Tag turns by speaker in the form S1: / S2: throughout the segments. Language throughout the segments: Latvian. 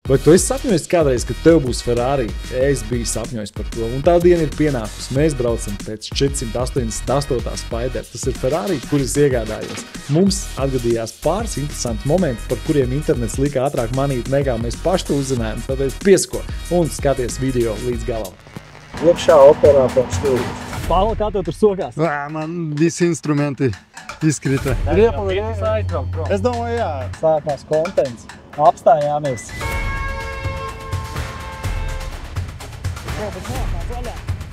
S1: Vai tu esi sapņojis kādreiz, ka tev būs Ferrari? Es biju sapņojis par to, un tā diena ir pienākusi. Mēs braucam pēc 488. Spider. Tas ir Ferrari, kuras iegādājos. Mums atgadījās pāris interesanti momenti, par kuriem internets lika ātrāk manīt nekā mēs paši to uzzinājām. Tāpēc piesko un skaties video līdz galam. Iekšā operātors stūris. Pāla, kā tev tur sokās?
S2: Man visi instrumenti izkrita. Es domāju, jā.
S1: Sākās kontents. Apstājāmies.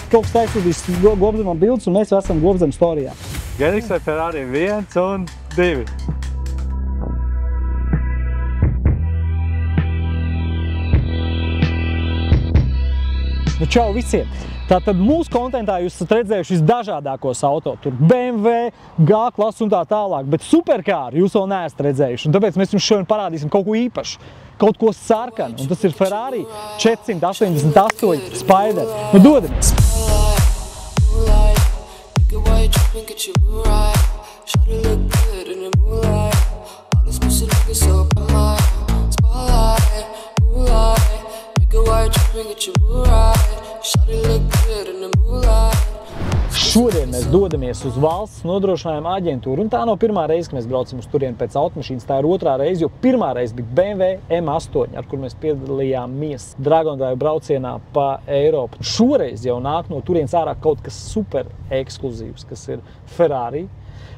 S1: Kaut kas taisūdīs Gobzemam bildes, un mēs esam Gobzem storijā.
S3: Genriks vai Ferrari 1 un 2.
S1: Nu, čau visiem! Tātad mūsu kontentā jūs esat redzējuši visdažādākos auto. Tur BMW, G-klases un tā tālāk, bet superkāru jūs vēl neesat redzējuši. Un tāpēc mēs jums šodien parādīsim kaut ko īpašu. Kaut ko sarkanu, un tas ir Ferrari 488 Spider. Nu, dodamies! Šodien mēs dodamies uz valsts nodrošinājuma aģentūru, un tā nav pirmā reize, ka mēs braucam uz turieni pēc automašīnas. Tā ir otrā reize, jo pirmā reize bija BMW M8, ar kur mēs piedalījāmies Dragon Drive braucienā pa Eiropu. Šoreiz jau nāk no turienes ārā kaut kas super ekskluzīvs, kas ir Ferrari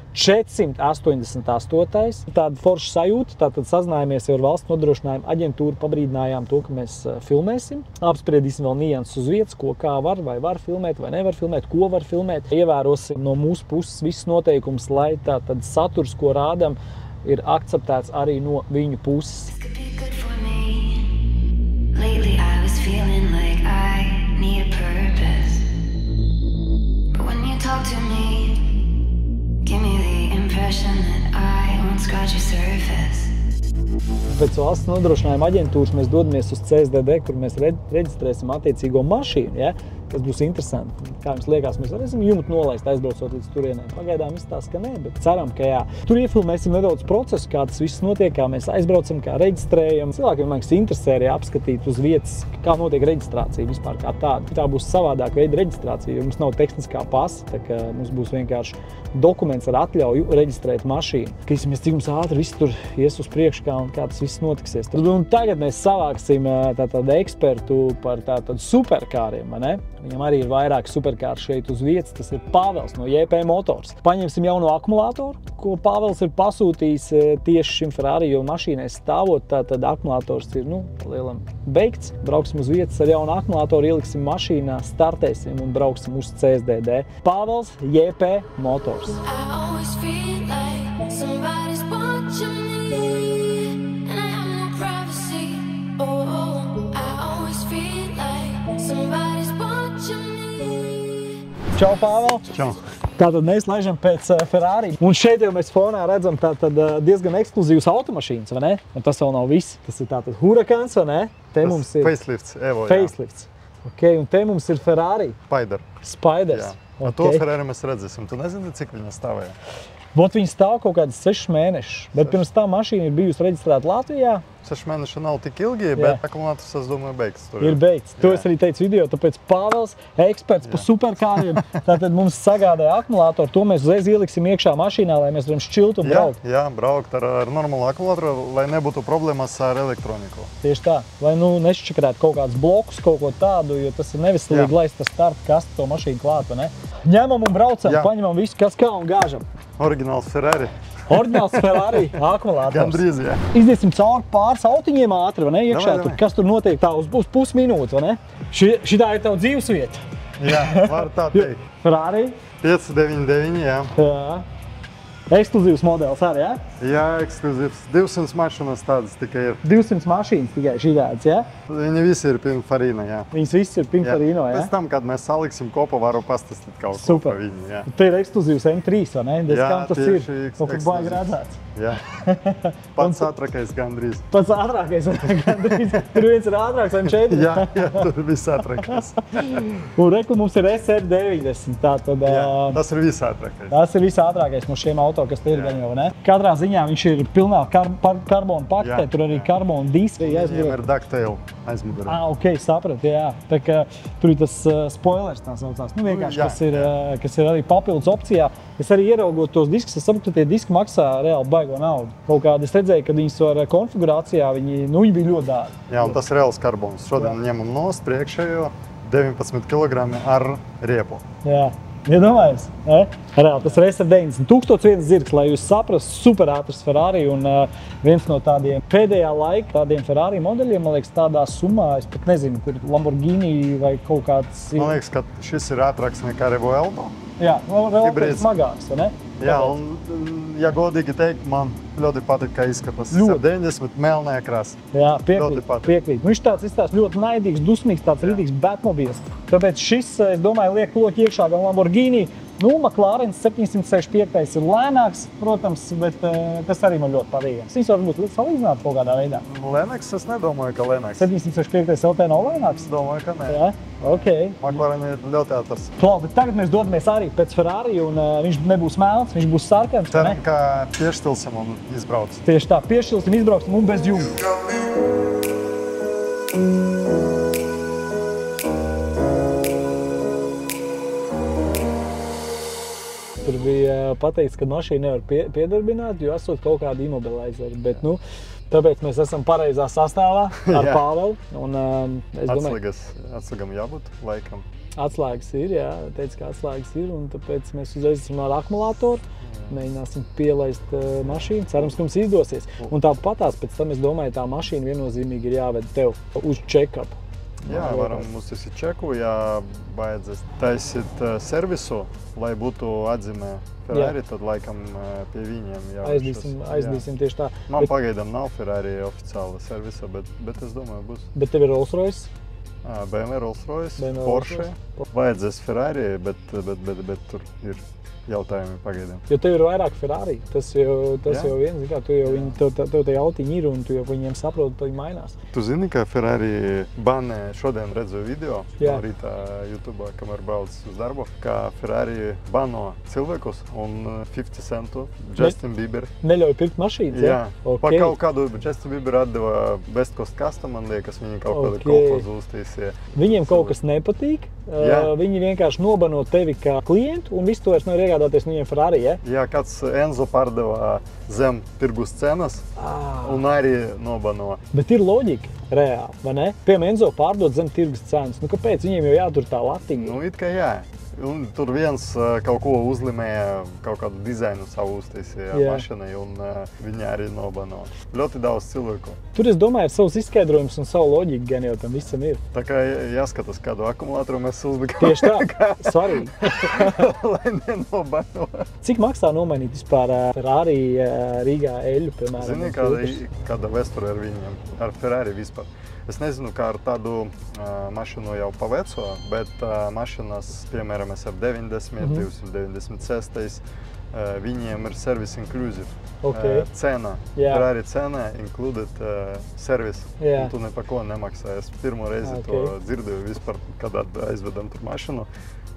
S1: 488. Tāda forša sajūta, tātad sazinājāmies ar valsts nodrošinājuma aģentūru, pabrīdinājām to, ka mēs filmēsim. Apspriedīsim vēl nianses uz vietas, ko kā var, vai var filmēt, vai nevar filmēt, ko var filmēt. Ievērosim no mūsu puses visus noteikumus, lai tātad saturs, ko rādam, ir akceptēts arī no viņu puses. Pēc valsts nodrošinājuma aģentūras mēs dodamies uz CSDD, kur mēs reģistrēsim attiecīgo mašīnu, ja? Kas būs interesanti. Kā jums liekas, mēs varēsim jumtu nolaist, aizbraucot līdz turienē. Pagaidām izstāsta, ka nē, bet ceram, ka jā. Tur iefilmēsim nedaudz procesu, kā tas viss notiek, kā mēs aizbraucam, kā reģistrējam. Cilvēkiem, man liekas, interesē arī apskatīt uz vietas, kā notiek reģistrācija vispār kā tāda. Tā būs savādāk veida reģistrācija, jo mums nav tehniskā pasa, tā kā mums būs vienkārši dokuments ar atļauju reģistrēt mašīnu. Skatīsimies, cik mums ātri viss tur ies uz priekšu, un kā tas viss notiksies. Un tagad mēs savāksim tātad ekspertu par tātad superkāriem, vai ne? Viņam arī ir vairāk superkāri šeit uz vietas. Tas ir Pāvels no JP Motors. Paņemsim jauno akumulātoru, ko Pāvels ir pasūtījis tieši šim Ferrari, jo mašīnai stāvot, tātad akumulators ir, lielam beigts. Brauksim uz vietas ar jaunu akumulātoru, ieliksim mašīnā, startēsim un brauksim uz CSDD. Pāvels, JP Motors. Čau, Pāvel!
S2: Čau!
S1: Tātad mēs laižam pēc Ferrari. Un šeit jau mēs fonā redzam tātad diezgan ekskluzīvas automašīnas, vai ne? Un tas vēl nav viss. Tas ir tātad Huracans, vai ne? Te mums ir
S2: facelifts, Evo,
S1: facelifts. Ok, un te mums ir Ferrari. Spiders.
S2: Jā. Un to Ferrari mēs redzēsim. Tu nezini, cik viņa stāvēja?
S1: Vot viņa stāv kaut kādas 6 mēnešus, bet pirms tā mašīna ir bijusi reģistrēta Latvijā.
S2: 6 mēneši nav tik ilgi, bet akumulātors, es domāju, beigts.
S1: Ir beigts. To es arī teicu video, tāpēc Pāvels, eksperts par superkāriem, tātad mums sagādāja akumulātoru. To mēs uzreiz ieliksim iekšā mašīnā, lai mēs varam šķilt un braukt.
S2: Jā, braukt ar normālu akumulātoru, lai nebūtu problēmas ar elektroniku.
S1: Tieši tā. Lai nešķakarētu kaut kādus blokus, kaut ko tādu, jo tas ir neveselīgi, lai tas starta kastu to mašīnu klāt, vai ne? Ņemam un braucam, paņemam visu, kas kā un gāžam.
S2: Oriģināls Ferrari.
S1: Oriģināls Ferrari akumulators.
S2: Gandrīz, jā.
S1: Iziesim cauri pāris autiņiem ātri, vai ne? Iekšā tur, kas tur notiek tā uz pusminūti, vai ne? Šitā ir tava dzīvesvieta.
S2: Jā, var tā teikt.
S1: Ferrari?
S2: 599, jā.
S1: Jā. Ekskluzīvs modelis arī, jā?
S2: Jā, ekskluzīvs. 200 mašīnas tādas tikai ir.
S1: 200 mašīnas tikai šitādas, jā?
S2: Viņi visi ir Pininfarina, jā.
S1: Viņas visi ir Pininfarino, jā?
S2: Pēc tam, kad mēs saliksim kopā, varu pastāstīt kaut ko par viņu, jā.
S1: Te ir ekskluzīvs M3, vai ne?
S2: Jā,
S1: tas ir kaut kā baigi redzēts.
S2: Jā. Pats ātrākais gandrīz.
S1: Pats ātrākais gandrīz. Tur viens ir ātrāks M4.
S2: Jā, tur viss ātrākais.
S1: Un reku mums ir SR90, tātad...
S2: Jā, tas ir viss ātrākais.
S1: Tas ir viss ātrākais no šiem auto, kas te ir gan jau, ne? Katrā ziņā ziņā viņš ir pilnā karbona paketē, tur arī karbona diski.
S2: Viņiem ir ducktail aizmugurē.
S1: Ok, sapratu, jā. Tā kā tur ir tas spoilers tā saucās. Nu, vienkārši, kas ir arī papildus opcijā. Es arī ieraugot tos diskus, es sapratu, ka tie diski maksā reāli baigo naudu. Kaut kādi es redzēju, ka viņas var konfigurācijā, viņi bija ļoti dārgi.
S2: Jā, un tas ir reāls karbons. Šodien ņemam nost priekšējo 19 kg ar riepu.
S1: Jā. Iedomājies, reāli tas Racer 90. 1001 zirgs, lai jūs saprastu, superātrs Ferrari un viens no tādiem pēdējā laika tādiem Ferrari modeļiem, man liekas, tādā summā, es pat nezinu, kur Lamborghini vai kaut kāds...
S2: Man liekas, ka šis ir ātrāks nekā Revuelto.
S1: Jā, vēl smagāks, vai ne?
S2: Jā, un ja godīgi teikt, man ļoti patīk, kā izskatās. 90 melnajā krāsā.
S1: Jā, piekrīt. Viņš tāds izstās ļoti naidīgs, dusmīgs, tāds rītīgs Batmobils. Tāpēc šis, es domāju, liek loķi iekšā gan Lamborghini. Nu, McLaren 765 ir lēnāks, protams, bet tas arī man ļoti patīk. Viņš varbūt salīdzināt kaut kādā veidā.
S2: Lēnāks? Es nedomāju, ka lēnāks.
S1: 765 LT nav lēnāks?
S2: Es domāju, ka nē.
S1: Jā, ok.
S2: McLaren ir ļoti ātrs.
S1: Klau, bet tagad mēs dodamies arī pēc Ferrari un viņš nebūs melns, viņš būs sarkans.
S2: Ceram, ka piešķilsim un izbraucam.
S1: Tieši tā, piešķilsim, izbrauksim un bez jumta. Tur bija pateikts, ka mašīnu nevar piedarbināt, jo esot kaut kādi imobilizeri, bet tāpēc mēs esam pareizā sastāvā ar Pāvelu.
S2: Atslēgam jābūt laikam.
S1: Atslēgas ir, jā, teica, ka atslēgas ir, un tāpēc mēs uzreiz esam ar akumulātoru. Mēģināsim pielaist mašīnu, cerams, ka mums izdosies. Un tāpatās pēc tam, es domāju, tā mašīna viennozīmīgi ir jāved tev uz check-up.
S2: Jā, varam uztaisīt čeku, ja vajadzēs taisīt servisu, lai būtu atzīmē Ferrari, tad laikam pie viņiem jāvēršas.
S1: Aizdīsim tieši tā.
S2: Man pagaidām nav Ferrari oficiāla servisa, bet es domāju, būs.
S1: Bet tev ir Rolls-Royce?
S2: BMW, Rolls-Royce, Porsche. Vajadzēs Ferrari, bet tur ir jautājumi pagaidām.
S1: Jo tev ir vairāk Ferrari, tas jau viens, kā tev tie autiņi ir un tu jau viņiem saproti, tad viņi mainās.
S2: Tu zini, ka Ferrari banē, šodien redzu video no rīta YouTube, kamēr brauc uz darbu, ka Ferrari bano cilvēkus un 50 centu Justin Bieber.
S1: Neļauj pirkt mašīnas,
S2: jā? Okay. Pa kaut kādu Justin Bieber atdeva Best Cost Custom, man liekas, viņi kaut kādu kolfozu uztaisīja.
S1: Viņiem kaut kas nepatīk, viņi vienkārši nobano tevi kā klientu un visu to vairs nevar iegādāties no viņiem Ferrari, ja?
S2: Jā, kāds Enzo pārdeva zem tirgus cenas un arī nobano.
S1: Bet ir loģika reāli, vai ne? Piemēram, Enzo pārdod zem tirgus cenas. Nu, kāpēc viņiem jau jātur tā latiņa?
S2: Nu, it kā jā. Un tur viens kaut ko uzlimēja, kaut kādu dizainu savu uztaisīja mašīnai un viņi arī nobano. Ļoti daudz cilvēku.
S1: Tur, es domāju, ir savs izskaidrojums un savu loģiku gan jau tam visam ir.
S2: Tā kā jāskatās, kādu akumulātoru mēs uzlikam.
S1: Tieši tā, svarīgi.
S2: Lai nenobano.
S1: Cik maksā nomainīt vispār Ferrari Rīgā eļu, piemēram?
S2: Zini, kāda vēsture ar viņiem, ar Ferrari vispār. Es nezinu, kā ar tādu mašīnu jau paveco, bet mašīnas, piemēram, SF90, 296, viņiem ir service inclusive. Cena, Ferrari cena included service, un tu nepako nemaksā. Es pirmo reizi to dzirdēju vispār, kad aizvedam tur mašīnu.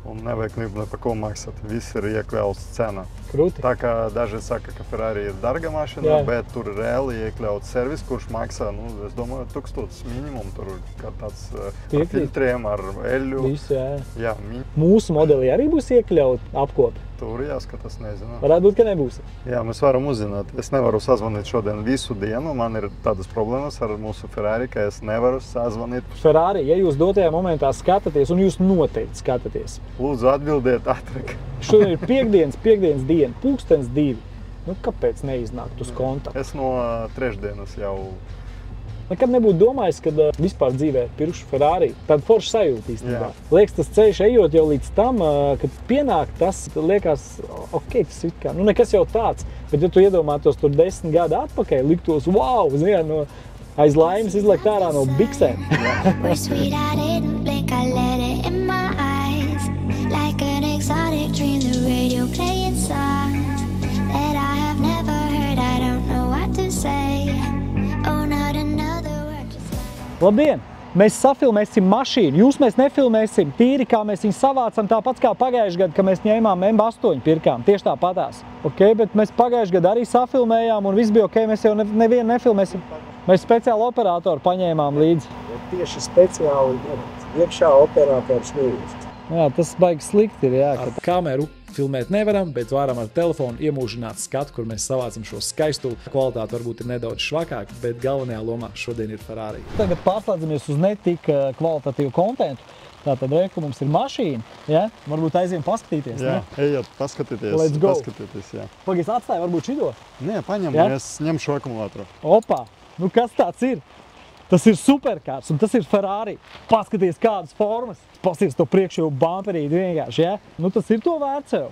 S2: Un nevajag ne ko maksāt. Viss ir iekļauts cena.
S1: Krūti.
S2: Tā kā daži saka, ka Ferrari ir darga mašīna, bet tur reāli iekļauts servis, kurš maksā, es domāju, 1000 minimum. Tur kā tāds ar filtriem, ar eļu.
S1: Visu,
S2: jā.
S1: Mūsu modelī arī būs iekļaut apkopi?
S2: Tur jāskatās, nezinu.
S1: Varētu būt, ka nebūs.
S2: Jā, mēs varam uzzināt. Es nevaru sazvanīt šodien visu dienu. Man ir tādas problēmas ar mūsu Ferrari, ka es nevaru sazvanīt.
S1: Ferrari, ja jūs dotajā momentā skatāties, un jūs noteikti skatāties.
S2: Lūdzu, atbildiet ātrāk.
S1: Šodien ir piekdienas diena, 2:00. Nu, kāpēc neiznākt uz kontaktu?
S2: Es no trešdienas jau...
S1: Nekad nebūtu domājis, kad vispār dzīvē pirkšu Ferrari. Tāda forša sajūta īstenībā. Liekas, tas ceļš ejot jau līdz tam, kad pienāk tas, liekas, ok, tas ir kā, nekas jau tāds. Bet ja tu iedomātos tur 10 gadu atpakaļ, liktos, wow, no aiz laimes izlekt ārā no biksēm. Labdien! Mēs safilmēsim mašīnu, jūs mēs nefilmēsim tīri, kā mēs viņu savācam, tāpat kā pagājuši gadu, ka mēs ņēmām M8 pirkām, tieši tāpatās. Okay, bet mēs pagājuši gadu arī safilmējām un viss bija ok, mēs jau nevienu nefilmēsim. Mēs speciāli operātoru paņēmām līdzi.
S4: Tieši speciāli iekšā operātoru šķīvis.
S1: Jā, tas baigi slikti ir, jā. Ar kameru filmēt nevaram, bet varam ar telefonu iemūžināt skatu, kur mēs savācam šo skaistu. Kvalitāte varbūt ir nedaudz švakāka, bet galvenajā lomā šodien ir Ferrari. Tagad pārslēdzamies uz netik kvalitatīvu kontentu. Tātad, reku, mums ir mašīna, ja? Varbūt aiziem paskatīties,
S2: jā,
S1: ne?
S2: Ejiet, paskatīties.
S1: Let's go.
S2: Paskatīties, jā.
S1: Pagaies, atstāju varbūt šito?
S2: Nē, paņem,
S1: ja?
S2: es ņemšu akumulātoru.
S1: Opā, nu kas tāds ir? Tas ir superkārs un tas ir Ferrari. Paskaties kādas formas. Paskaties to priekšējo bumperīti vienkārši, ja? Nu tas ir to vērts sev.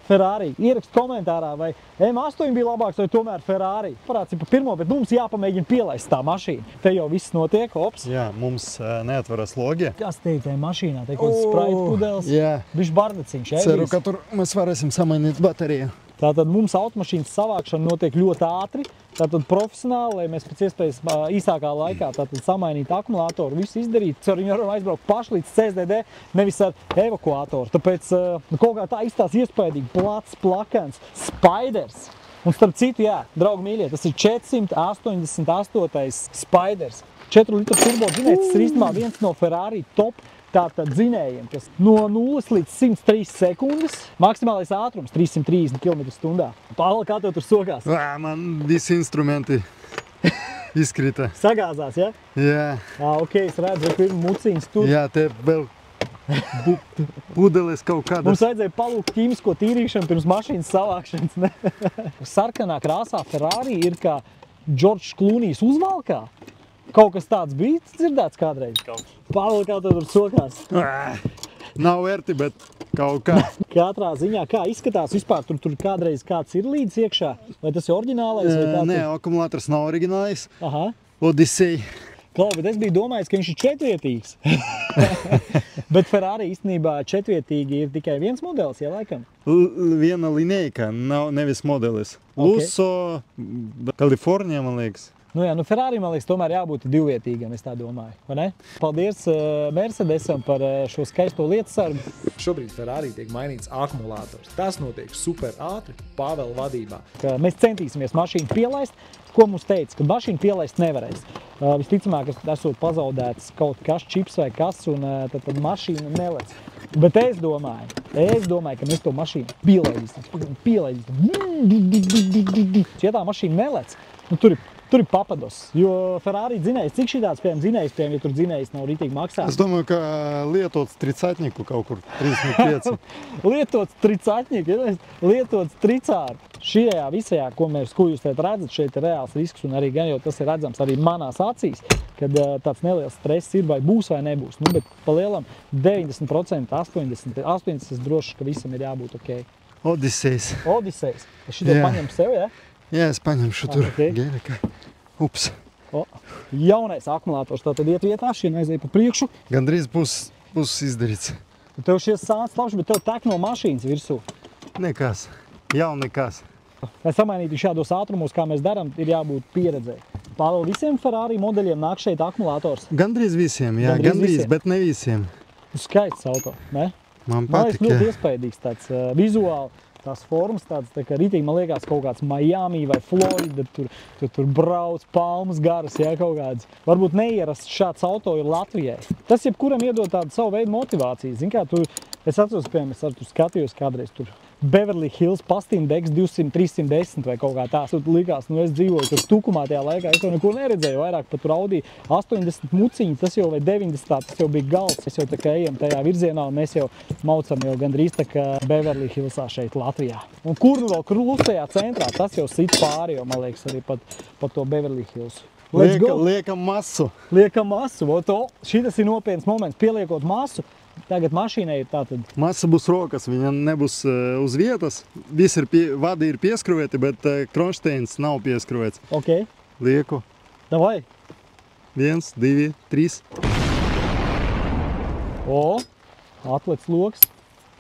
S1: Ferrari. Ierakst komentārā, vai M8 bija labāks vai tomēr Ferrari. Parāds ir pa pirmo, bet mums jāpamēģina pielaist tā mašīna. Te jau viss notiek, ops.
S2: Jā, mums neatveras logi.
S1: Kas te ir tajā mašīnā? Te kaut sprite pudeles, bišķi bardeciņš, ja?
S2: Ceru, ka tur mēs varēsim samainīt bateriju.
S1: Tātad mums automašīnas savākšana notiek ļoti ātri, tātad profesionāli, lai mēs pēc iespējas īsākā laikā tātad samainītu akumulātoru, visu izdarīt. Ceru, viņi varam aizbraukt paši līdz CSDD, nevis ar evakuātoru. Tāpēc kaut kā tā izstās iespaidīgi, plats, plakans, Spiders. Un starp citu, jā, draugi mīļie, tas ir 488. Spiders. 4 litru turbo dzinējs, tas ir īstenībā viens no Ferrari top tātad dzinējiem, kas no 0 līdz 103 sekundes, maksimālais ātrums 330 km/h. Pāvela, kā tev tur sokās?
S2: Man visi instrumenti izkrita.
S1: Sagāzās, ja?
S2: Jā.
S1: Ok, es redzu, ka ir muciņas tur.
S2: Jā, te vēl pudeles kaut kādas.
S1: Mums vajadzēja palūkt ķīmisko tīrīšanu pirms mašīnas savākšanas, ne? Sarkanā krāsā Ferrari ir kā Džordžs Klūnijs uzvalkā. Kaut kas tāds bija dzirdēts kādreiz? Pāvela, kā tev tur sokās?
S2: Nav vērti, bet kaut kā.
S1: Katrā ziņā, kā izskatās vispār, tur kādreiz kāds ir līdz iekšā? Vai tas ir oriģinālais? Vai kā
S2: Nē, akumulātors nav oriģinālis.
S1: Aha.
S2: Odyssey.
S1: Klau, bet es biju domājis, ka viņš ir četvietīgs. Bet Ferrari īstenībā četvietīgi ir tikai viens modelis, ja laikam?
S2: Viena linējka, nevis modelis. Lusso, Kalifornija, man liekas.
S1: Nu jā, nu Ferrari, man liekas, tomēr jābūt divvietīgam, es tā domāju, vai ne? Paldies Mercedesam par šo skaisto lietasargu. Šobrīd Ferrari tiek mainīts akumulātors. Tas notiek super ātri Pāvela vadībā. Mēs centīsimies mašīnu pielaist, ko mums teica, ka mašīnu pielaist nevarēs. Visticamāk, esot pazaudēts kaut kas, čips vai kas, un tad mašīna nelec. Bet es domāju, ka mēs to mašīnu pielaidīsim. Ja tā mašīna nelec, nu tur ir papados, jo Ferrari dzinējs, cik šitāds piemēram dzinējs, ja tur dzinējs nav ritīgi maksāts?
S2: Es domāju, ka lietots tricatņiku kaut kur 35.
S1: Lietots tricatņiku, lietots tricāru. Šajā visajā, ko jūs redzat, šeit ir reāls risks, un arī gan jau tas ir redzams arī manās acīs, kad tāds neliels stress ir, vai būs vai nebūs. Nu, bet pa lielam 90%, 80% droši, ka visam ir jābūt ok.
S2: Odyssejs.
S1: Odyssejs. Es šito paņemu sev, ja?
S2: Jā, es paņemšu tur gēlika. Ups.
S1: Jaunais akumulātors tātad iet vietā, šī aiziet pa priekšu.
S2: Gandrīz būs izdarīts.
S1: Tev šies sāns labs, bet tev tek no mašīnas virsū.
S2: Nekas. Jau nekas.
S1: Lai samainītu šādos ātrumos, kā mēs darām, ir jābūt pieredzē. Pāvēl, visiem Ferrari modeļiem nāk šeit akumulātors?
S2: Gandrīz visiem, jā. Gandrīz, bet ne visiem.
S1: Skaists auto, ne?
S2: Man patīk, jā.
S1: Ļoti iespaidīgs tāds vizuāli. Tās formas tādas, tā kā ritīgi, man liekas, kaut kāds Miami vai Florida, tur brauc palmas garas, jā, kaut kāds. Varbūt neierasts šāds auto ir Latvijai. Tas jebkuram iedod tādu savu veidu motivāciju. Zin kā, es atceros, piemēram, es tur skatījos kādreiz tur Beverly Hills Pastīna Degs 200-310 vai kaut kā tās. Tur likās, nu es dzīvoju tur tukumā tajā laikā, es to neko neredzēju, vairāk pat tur Audi 80 muciņi, tas jau vai 90, tas jau bija galds. Mēs jau tā kā ejam tajā virzienā un mēs jau maucam jau gandrīz tā kā Beverly Hillsā šeit Latvijā. Un kur nu vēl klusajā centrā, tas jau sit pāri, jo man liekas arī pat to Beverly Hills.
S2: Liekam masu.
S1: Liekam masu, šitas ir nopietns moments, pieliekot masu. Tagad mašīnai ir tātad...
S2: Masa būs rokas, viņa nebūs uz vietas. Visi vadi ir pieskrūvēti, bet kronšteins nav pieskrūvēts.
S1: Ok.
S2: Lieku.
S1: Davai.
S2: 1, 2, 3.
S1: Atlec loks.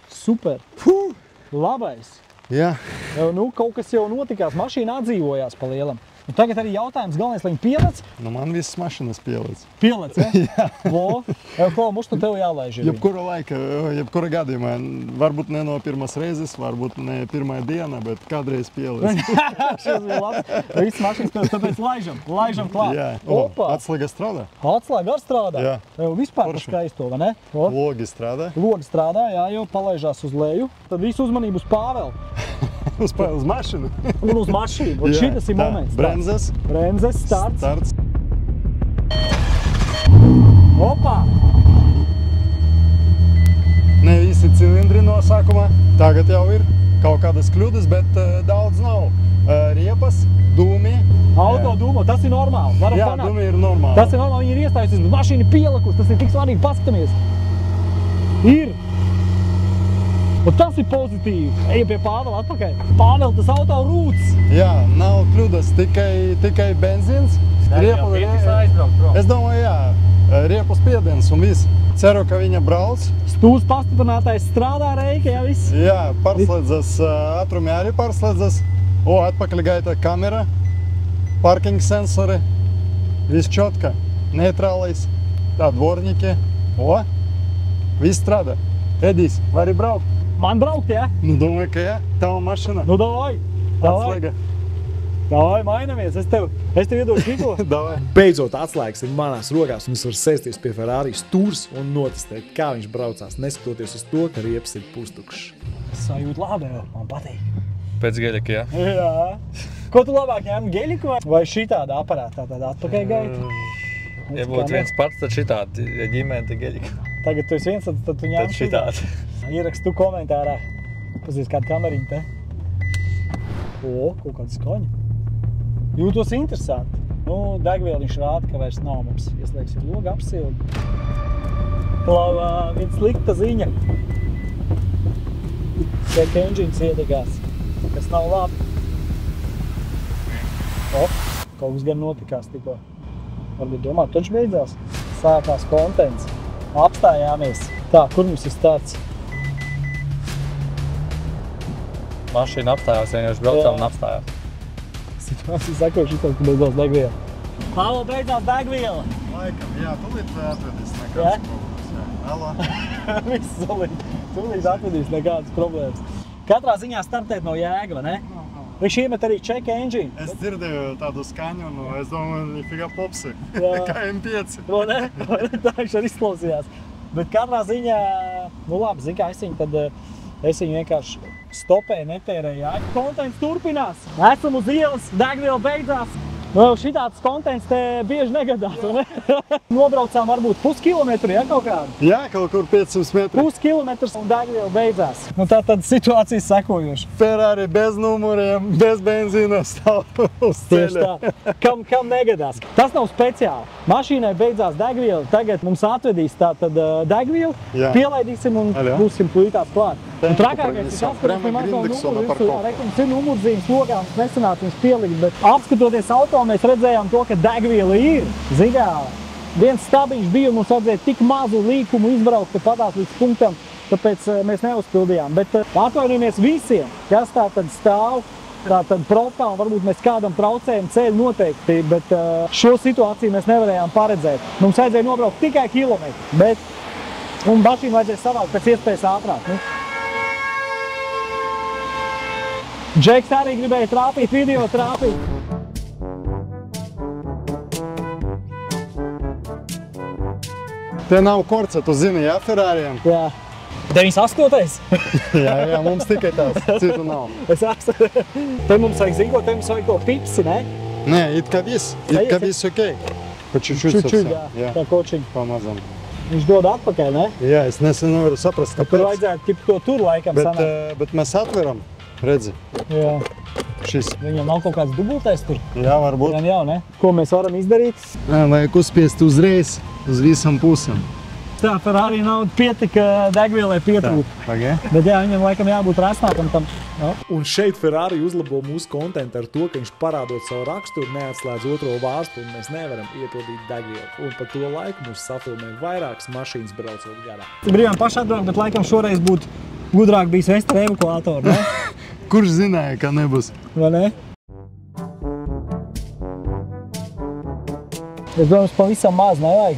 S1: Super.
S2: Fuh!
S1: Labais.
S2: Jā.
S1: Nu, kaut kas jau notikās. Mašīna atdzīvojās pa lielam. Un tagad arī jautājums galvenais, lai viņi pielec.
S2: Nu, man visas mašinas pielec.
S1: Pielec, ja? Vo, ko mums tu tev jālaiž?
S2: Jebkura laika, jebkura gadījumā. Varbūt ne no pirmās reizes, varbūt ne pirmā diena, bet kādreiz pielec.
S1: Šis bija labs. Viss mašīnas pielec, tāpēc laižam klāt.
S2: Jā,
S1: Opa!
S2: atslēga strādā.
S1: Atslēga ar strādā?
S2: Jā.
S1: Vispār par skaisto, vai ne?
S2: Logi strādā.
S1: Logi strādā, jā, jau palaižās uz leju. Tad visu uzmanību uz Pāvelu.
S2: Uz mašīnu.
S1: Un uz mašīnu. Un šitas ir moments.
S2: Bremzes.
S1: Bremzes, starts. Opa!
S2: Ne visi cilindri no sākuma. Tagad jau ir kaut kādas kļūdas, bet daudz nav. Riepas, dūmi.
S1: Auto dūmo, tas ir normāli. Varam
S2: Jā,
S1: panākt.
S2: dūmi ir normāli.
S1: Tas ir normāli, viņi ir iestājusies, bet mašīna ir pielikusi. Tas ir tik svarīgi, paskatāmies. Ir. Un tas ir pozitīvi. Ejam pie Pāvela atpakaļ. Pāvel, tas auto rūts.
S2: Jā, nav kļūdas, tikai benzīns. Es domāju, jā, riepu spiediens un viss. Ceru, ka viņa brauc.
S1: Stūrs pastiprinātais strādā reika, jā, viss.
S2: Jā, pārslēdzas, ātrumi arī pārslēdzas. Atpakaļ gaita kamera, parking sensori, viss čotka, neitrālais, tā dvorņiki. Viss strādā. Edijs, vari braukt?
S1: Man braukt, jā?
S2: Nu, domāju, ka jā, tava mašina.
S1: Nu, davai.
S2: Atslēga.
S1: Davai, mainamies. Es tev iedošu šito.
S2: Davai.
S5: Beidzot atslēgas ir manās rokās un es varu sēsties pie Ferrari stūrs un notestēt, kā viņš braucās, neskatoties uz to, ka riepas ir pustukšs.
S1: Sajūt labi, man patīk.
S3: Pēc geļika, jā?
S1: Jā. Ko tu labāk ņem, geļiku vai šitāda aparātā, tāda atpakaļ gaita?
S3: Ja būtu viens pats, tad šitādi, ja ģimene, tad geļika.
S1: Tagad tu esi viens, tad tu ņem
S3: Tad šitādi.
S1: Ierakstu komentārā. Pazīst kādu kameriņu te. Kaut kāda skaņa. Jūtos interesanti. Nu, degvieliņš rāda, ka vairs nav mums. Ieslēgs ir loga apsildi. Klau, viens slikta ziņa. Check engines iedegās, kas nav labi. Kaut kas gan notikās tikko. Varbūt domāt, taču beidzās. Sākās kontents. Apstājāmies. Tā, kur mums ir starts?
S3: Mašīna apstājās, vienkārši braucām un apstājās.
S1: Situācija sakoši, ka beidzās degviela. Pāvela, beidzās degviela!
S2: Laikam, jā, tūlīt atvedīs
S1: Jā?
S2: nekādas problēmas. Jā. Halo.
S1: Viss solīt. Tūlīt atvedīs nekādas problēmas. Katrā ziņā startēt nav jēga, vai ne? Viņš iemet arī check engine.
S2: Es dzirdēju tādu skaņu, un es domāju, nifiga popsi.
S1: Jā.
S2: Kā M5.
S1: Vai ne? Tā viņš arī izklausījās. Bet katrā ziņā, nu labi, zin kā es viņu vienkārši stopēju, netērēju. Kontents turpinās. Esam uz ielas, degviela beidzās. Nu, šitāds kontents te bieži negadās, vai ne? Nobraucām varbūt puskilometru, ja, kaut kādu?
S2: Jā, kaut kur 500 metri.
S1: Puskilometrs un degviela beidzās. Nu, tā tad situācija sekojoša.
S2: Ferrari bez numuriem, bez benzīna stāv uz
S1: Tieši
S2: ceļa.
S1: tā. Kam negadās? Tas nav speciāli. Mašīnai beidzās degviela, tagad mums atvedīs tātad degvielu,
S2: Jā.
S1: pielaidīsim un
S2: Aļā.
S1: būsim plītās klāt. Un trakākais ir tas, ka
S2: Prema
S1: mums nav
S2: Grindiksona
S1: numuru,
S2: parkovka.
S1: mums ir numurzīmes logā, mums nesanāca viņus pielikt, bet apskatoties auto, mēs redzējām to, ka degviela ir. Zigā, viens stabiņš bija un mums vajadzēja tik mazu līkumu izbraukt, ka patās līdz punktam, tāpēc mēs neuzpildījām. Bet atvainojamies visiem, kas tā tad stāv. Tātad profā, un varbūt mēs kādam traucējam ceļu noteikti, bet šo situāciju mēs nevarējām paredzēt. Mums vajadzēja nobraukt tikai kilometru, un mašīnu vajadzēja savākt pēc iespējas ātrāk. Džeks arī gribēja trāpīt, video trāpīt.
S2: Te nav korca, tu zini, jā, Ferrariem?
S1: Jā. 98.
S2: Jā, mums tikai tās, citu nav.
S1: Es esmu. Te mums vajag zināt, te mums vajag to pipsi, ne?
S2: Nē, it kā viss okei. Pa čučuļ
S1: Čučuļ,
S2: совсем.
S1: jā, tā kočiņ.
S2: Pamazam.
S1: Viņš dod atpakaļ, ne?
S2: Jā, es nesen nevaru saprast,
S1: Tur
S2: kāpēc.
S1: vajadzētu tipu to tur laikam sanāk.
S2: Bet mēs atveram, redzi,
S1: Jā.
S2: šis.
S1: Viņam nav kaut kāds dubultais tur.
S2: Jā, varbūt.
S1: Jā, ne? Ko mēs varam izdarīt?
S2: Vajag uzspiest uzreiz uz visam pusam.
S1: Tā, Ferrari nav pietika degvielai pietrūkt.
S2: Pagaid.
S1: Bet jā, viņam laikam jābūt rasnākam tam. No.
S5: Un šeit Ferrari uzlabo mūsu kontentu ar to, ka viņš parādot savu raksturu neatslēdz otro vārstu un mēs nevaram iepildīt degvielu. Un pa to laiku mums safilmē vairākas mašīnas braucot garā.
S1: Brīvām pašatbraukt, bet laikam šoreiz būtu gudrāk bijis vest ar evakuātoru, ne?
S2: Kurš zināja, ka nebūs?
S1: Vai ne? Es domāju, mums pavisam maz nevajag.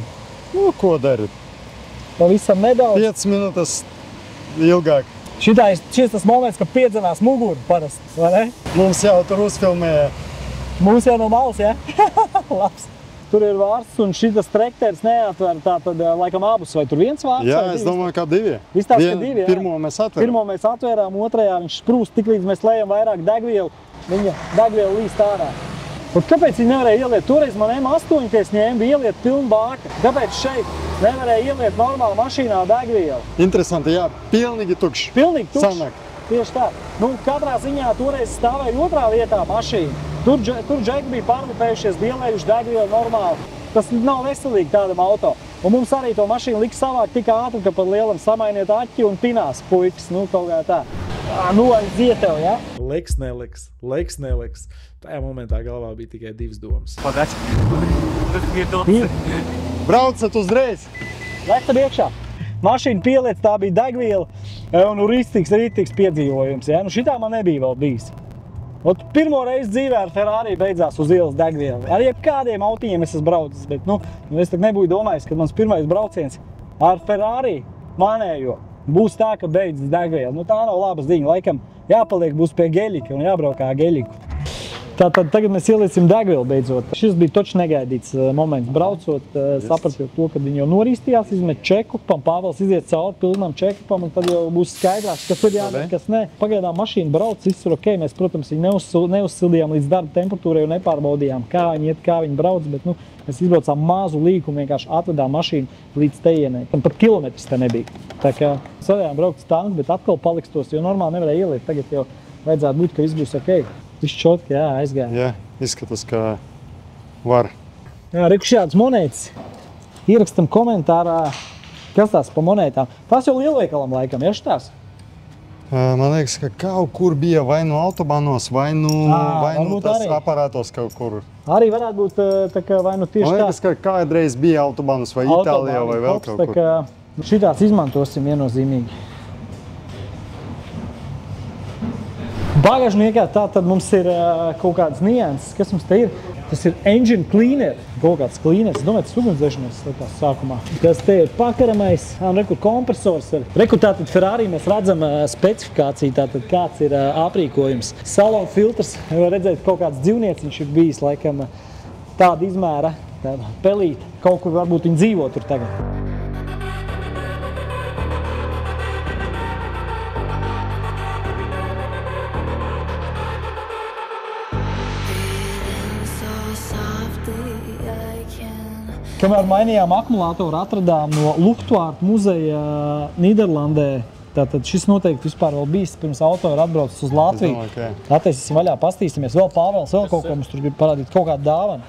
S2: Nu, ko dari?
S1: Pavisam nedaudz.
S2: 5 minūtes ilgāk.
S1: Šis tas moments, kad piedzenās muguru parasti, vai ne?
S2: Mums jau tur uzfilmēja.
S1: Mums jau no malas, ja? Labs. Tur ir vārsts un šitas trekteris neatver tātad laikam abus, vai tur viens vārsts?
S2: Jā, es domāju, kā 2.
S1: Izstāst, ka 2, jā.
S2: Pirmo mēs atvērām.
S1: Pirmo mēs atvērām, otrajā viņš sprūst, tik līdz mēs lejam vairāk degvielu, viņa degviela līst ārā. Un kāpēc viņi nevarēja ieliet? Toreiz man M8, ka es ņēmu, bija ieliet pilnu bāka. Kāpēc šeit nevarēja ieliet normāli mašīnā degvielu?
S2: Interesanti, jā, pilnīgi tukšs.
S1: Pilnīgi tukšs.
S2: Sanāk.
S1: Tieši tā. Nu, katrā ziņā toreiz stāvēja otrā vietā mašīna. Tur džeki bija pārlipējušies, bielējuši degvielu normāli. Tas nav veselīgi tādam auto. Un mums arī to mašīnu lika savākt tik ātri, ka pat lielam samainiet aķi un pinās puikas, nu kaut kā tā. Nu, aiziet tev, ja?
S5: Liks, neliks. Tajā momentā galvā bija tikai 2 domas.
S2: Braucat uzreiz!
S1: Lektam iekšā. Mašīna pieliec, tā bija degviela un rītīgs piedzīvojums, ja? Nu, šitā man nebija vēl bijis. Pirmo reizi dzīvē ar Ferrari beidzās uz ielas degviela. Ar jebkādiem autiņiem es esmu braucis, bet es tak nebūju domājis, ka mans pirmais brauciens ar Ferrari manējo būs tā, ka beidzas degviela. Nu, tā nav laba ziņa. Laikam jāpaliek būs pie geļika un jābraukā geļiku. Tātad tagad mēs ieliecim degvielu beidzot. Šis bija točs negaidīts moments braucot, sapratot to, kad viņi jau norīstījās, izmet čekupam, Pāvels iziet cauri pilnam čekupam un tad jau būs skaidrāks, kas ir jādara, kas ne. Pagaidām mašīna brauc, viss ir ok, mēs, protams, viņu neuzsildījām līdz darba temperatūrai un nepārbaudījām, kā viņi iet, kā viņi brauc, bet mēs izbraucām mazu līku un vienkārši atvedām mašīnu līdz tejienai. Tam pat kilometrs te nebija. Tā kā savējām braukt tanks, bet atkal paliks tos, jo normāli nevarēja ieliet. Tagad jau vajadzētu būt, ka viss būs ok. Viss čotki, jā, aizgāja.
S2: Jā, izskatās, ka var.
S1: Jā, reku šādas monētas. Ierakstam komentārā, kas tās pa monētām. Tās jau lielveikalam laikam, ja šitās?
S2: Man liekas, ka kaut kur bija vai nu autobanos, vai nu tas arī aparātos kaut kur.
S1: Arī varētu būt tā kā vai nu tieši tā.
S2: Man liekas, ka kādreiz bija autobanos vai Itālijā vai vēl kaut kur.
S1: Tā kā šitās izmantosim viennozīmīgi. Bagāžniekā tātad mums ir kaut kādas nianses. Kas mums te ir? Tas ir engine cleaner. Kaut kāds cleaners. Es domāju, tas ugunsdzēšanas likās sākumā. Kas te ir pakaramais. Reku kompresors. Reku tātad Ferrari mēs redzam specifikāciju, tātad kāds ir aprīkojums. Salon filtrs. Var redzēt, kaut kāds dzīvnieciņš ir bijis laikam tāda izmēra. Tāda pelīte. Kaut kur varbūt viņi dzīvo tur tagad. Kamēr mainījām akumulātoru, atradām no Luftwaffe muzeja Nīderlandē. Tātad šis noteikti vispār vēl bijis pirms auto ir atbraucis uz Latviju. Attaisīsim vaļā, pastīsimies. Vēl Pāvels, vēl kaut ko mums tur grib parādīt, kaut kādu dāvanu.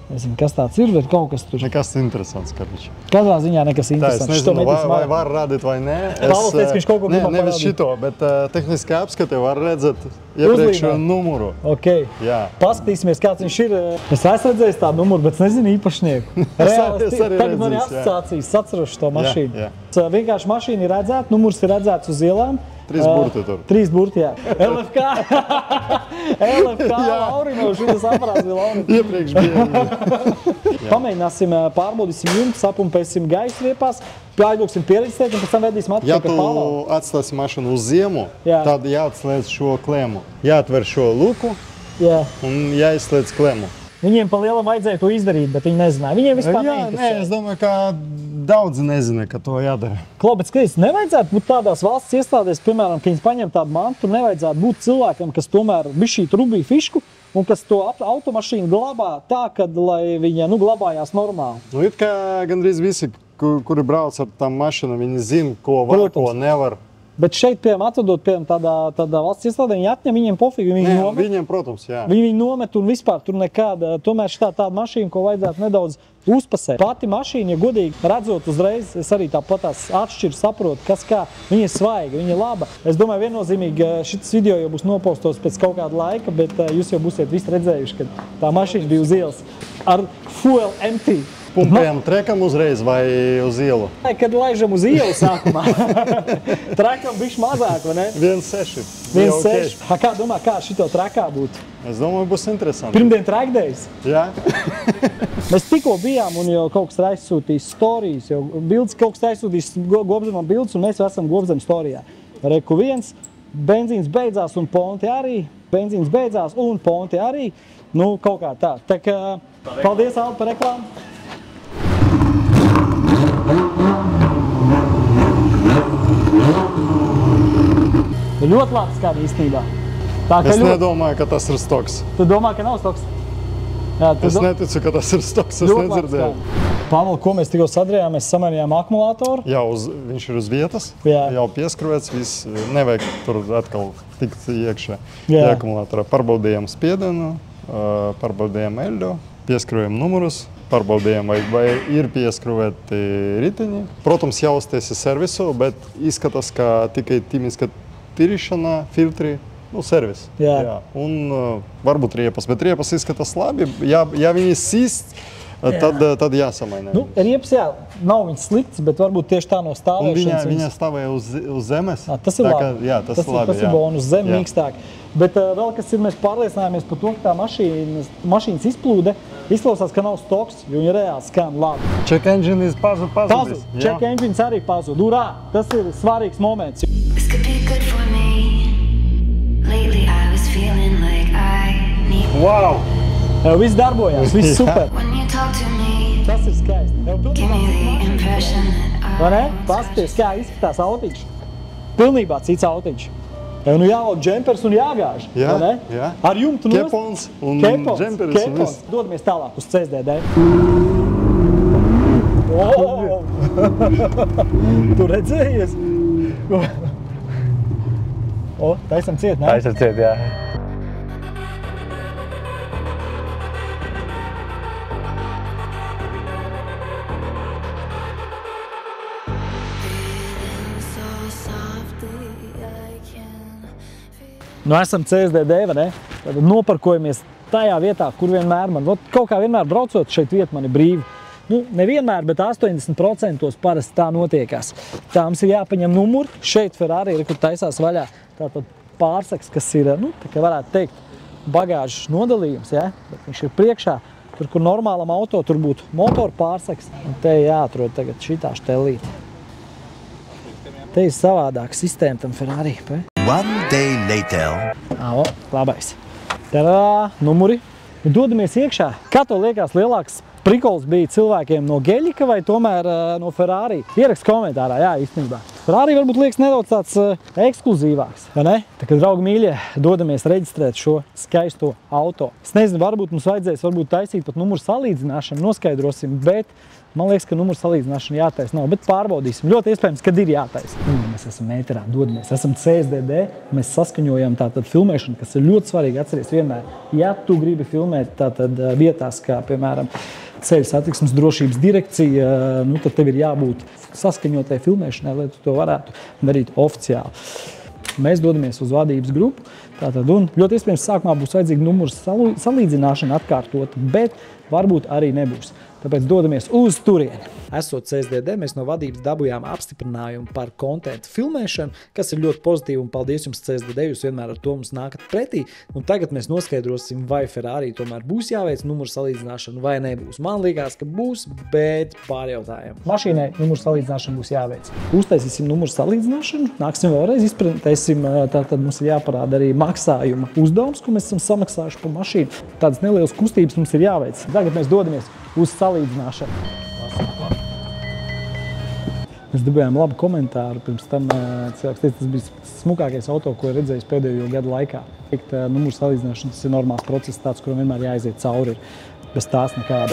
S1: Nezinu, kas tāds ir, bet kaut kas tur.
S2: Nekas interesants, Karbiņš.
S1: Katrā ziņā nekas interesants.
S2: Tā, es nezinu, vai var rādīt vai nē.
S1: Pāvels teica, ka viņš kaut ko grib parādīt.
S2: Nevis šito, bet tehniski apskati var redzēt iepriekšējo numuru.
S1: Ok.
S2: Jā.
S1: Paskatīsimies, kāds viņš ir. Es esmu redzējis tādu numuru, bet es nezinu īpašnieku. Tagad man ir asociācijas, atcerošu to mašīnu.
S2: Jā.
S1: Vienkārši mašīna ir redzēta, numurs ir redzēts uz ielām.
S2: 3 burti tur.
S1: 3 burti, jā. LFK. LFK Laurino, šitas aparāts bija Laurino.
S2: Iepriekš bija.
S1: Pamēģināsim, pārbaudīsim jumtu, sapumpēsim gaisu riepās, aizlūksim piereģistrēt un pēc tam vedīsim atpakaļ pie Pāvela.
S2: Ja tu atstāsi mašīnu uz ziemu, tad jāatslēdz šo klēmu. Jāatver šo luku un jāizslēdz klēmu.
S1: Viņiem pa lielam vajadzēja to izdarīt, bet viņi nezināja. Viņiem vispār neinteresē.
S2: Nē, es domāju, ka daudzi nezina, ka to jādara.
S1: Klau, bet skaties, nevajadzētu būt tādās valsts iestādēs, piemēram, ka viņas paņem tādu mantu, tur nevajadzētu būt cilvēkam, kas tomēr bišķīt rubīja fišku un kas to automašīnu glabā tā, lai viņa glabājās normāli.
S2: It kā gandrīz visi, kuri brauc ar tām mašīnām, viņi zina, ko var, ko nevar.
S1: Bet šeit, piemēram, atvedot tādā valsts iestādē, viņi atņem, viņiem pofīgi, viņi nomet.
S2: Viņiem, protams, jā.
S1: Viņi nomet un vispār tur nekāda, tomēr šitā tāda mašīna, ko vajadzētu nedaudz uzpasēt. Pati mašīna, ja godīgi redzot uzreiz, es arī tāpatās atšķiru, saprotu, kas kā, viņa ir svaiga, viņa ir laba. Es domāju, viennozīmīgi šis video jau būs nopostos pēc kaut kāda laika, bet jūs jau būsiet visi redzējuši, ka tā mašīna bija uz ielas ar fuel empty.
S2: Pumpējam trekam uzreiz vai uz ielu?
S1: Kad laižam uz ielu sākumā, trekam bišķi mazāk, vai ne?
S2: 1,6.
S1: 1,6. Kā domā, kā šito trekā būtu?
S2: Es domāju, būs interesanti.
S1: Pirmdien trekdējs.
S2: Jā.
S1: Mēs tikko bijām un jau kaut kas aizsūtījis storijas, jau bildes, kaut kas aizsūtījis Gobzemam bildes un mēs jau esam Gobzem storijā. Reku viens, benzīns beidzās un ponti arī, benzīns beidzās un ponti arī. Nu, kaut kā tā. Tā kā, paldies, Aldi, par reklāmu. Ļoti labi skan īstenībā.
S2: Es nedomāju, ka tas ir stoks.
S1: Tu domā, ka nav stoks? Jā,
S2: es neticu, ka tas ir stoks. Es nedzirdēju.
S1: Pavel, ko mēs tikko sadarījām? Mēs samainījām akumulātoru.
S2: Jā, viņš ir uz vietas.
S1: Jā.
S2: Jau pieskrūvēts. Viss nevajag tur atkal tikt iekšā. Akumulātorā pārbaudījām spiedienu, pārbaudījām eļļu, pieskrūvējām numurus. Pārbaudījām, vai ir pieskrūvēti riteņi. Protams, jāuztaisa servisu, bet izskatās, ka tikai tīmiska tīrīšana, filtri, servis.
S1: Jā.
S2: Un varbūt riepas, bet riepas izskatās labi. Ja viņi sīst, tad jāsamaina.
S1: Nu, riepas, jā, nav viņas slikts, bet varbūt tieši tā no stāvēšanas.
S2: Viņa stāvēja uz zemes.
S1: Tas ir labi.
S2: Jā, tas ir labi.
S1: Tas ir bonus zem mīkstāk. Bet vēl kas ir, mēs pārliecinājāmies par to, ka tā mašīnas izplūde izklausās, ka nav stoks, jo viņa reāli skan labi.
S2: Check engine is pazudis.
S1: Check engines arī pazud. Urā! Tas ir svarīgs moments.
S6: This could be good for me. Lately I was feeling like I need.
S2: Wow!
S1: Viss darbojās, viss super.
S6: When you talk to me,
S1: Tas ir skaisti.
S6: give me the impression that
S1: Vai ne?
S6: I
S1: Paskaties, kā izskatās autiņš. Pilnībā cits autiņš. Nu jālaud džempers un jāgāž.
S2: Jā,
S1: vai ne?
S2: jā.
S1: Ar jumtu nost.
S2: Kepons un džemperis un viss.
S1: Dodamies tālāk uz CSDD. Tu redzējies? Taisam ciet, ne?
S3: Taisam ciet, jā.
S1: Nu, esam CSDD, vai ne? Tad noparkojamies tajā vietā, kur vienmēr man, kaut kā vienmēr braucot šeit vieta man ir brīva. Nu, nevienmēr, bet 80% parasti tā notiekās. Tā mums ir jāpaņem numuri. Šeit Ferrari ir, kur taisās vaļā. Tātad pārsaks, kas ir, nu, tā kā varētu teikt, bagāžas nodalījums, ja? Bet viņš ir priekšā. Tur, kur normālam auto, tur būtu motoru pārsaks. Un te jāatrod tagad šitā štelīte. Te ir savādāka sistēma tam Ferrari.
S7: One day later.
S1: Labais. Tarā, numuri. Dodamies iekšā. Kā to liekas lielāks prikols bija cilvēkiem no Geļika vai tomēr no Ferrari? Ierakst komentārā, jā, īstenībā. Ferrari varbūt liekas nedaudz tāds ekskluzīvāks, vai ne? Tā kā, draugi mīļie, dodamies reģistrēt šo skaisto auto. Es nezinu, varbūt mums vajadzēs taisīt pat numuru salīdzināšanu, noskaidrosim, bet man liekas, ka numuru salīdzināšana jātaisa nav, bet pārbaudīsim. Ļoti iespējams, kad ir jātaisa. Mēs esam metrā, dodamies, esam CSDD, mēs saskaņojam tātad filmēšanu, kas ir ļoti svarīgi, atceries vienmēr. Ja tu gribi filmēt tātad vietās, kā piemēram Ceļu satiksmes drošības direkcija, nu tad tev ir jābūt saskaņotai filmēšanai, lai tu to varētu darīt oficiāli. Mēs dodamies uz vadības grupu, tātad, un ļoti iespējams sākumā būs vajadzīga numuru salīdzināšana atkārtot, bet varbūt arī nebūs. Tāpēc dodamies uz turieni. Esot CSDD, mēs no vadības dabūjām apstiprinājumu par kontentu filmēšanu, kas ir ļoti pozitīvi, un paldies jums CSDD, jūs vienmēr ar to mums nākat pretī. Un tagad mēs noskaidrosim, vai Ferrari tomēr būs jāveic numuru salīdzināšana vai nebūs. Man liekas, ka būs, bet pārjautājam. Mašīnai numuru salīdzināšana būs jāveic. Uztaisīsim numuru salīdzināšanu, nāksim vēlreiz izprintēsim, tātad mums ir jāparāda arī maksājuma uzdevums, ko mēs esam samaksājuši par mašīnu. Tādas nelielas kustības mums ir jāveic. Tagad mēs dodamies uz salīdzināšanu. Mēs dabūjām labu komentāru. Pirms tam cilvēks teica, tas bija smukākais auto, ko ir redzējis pēdējo gadu laikā. Numuru salīdzināšana, tas ir normāls process, tāds, kuram vienmēr jāaiziet cauri. Bez tās nekāda.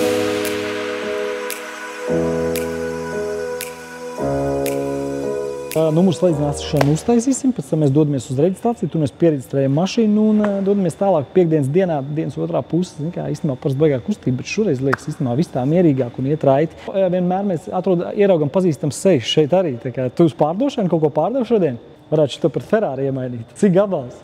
S1: Numuru salīdzināšanu uztaisīsim, pēc tam mēs dodamies uz reģistrāciju, tur mēs piereģistrējam mašīnu un dodamies tālāk piekdienas dienā, dienas otrā puses. Īstenībā parasti baigā kustība, bet šoreiz liekas īstenībā viss tā mierīgāk un iet raiti. Vienmēr mēs ieraugam pazīstams seju šeit arī. Tā kā tu uz pārdošanu kaut ko pārdev šodien? Varētu šito par Ferrari iemainīt. Cik gabals?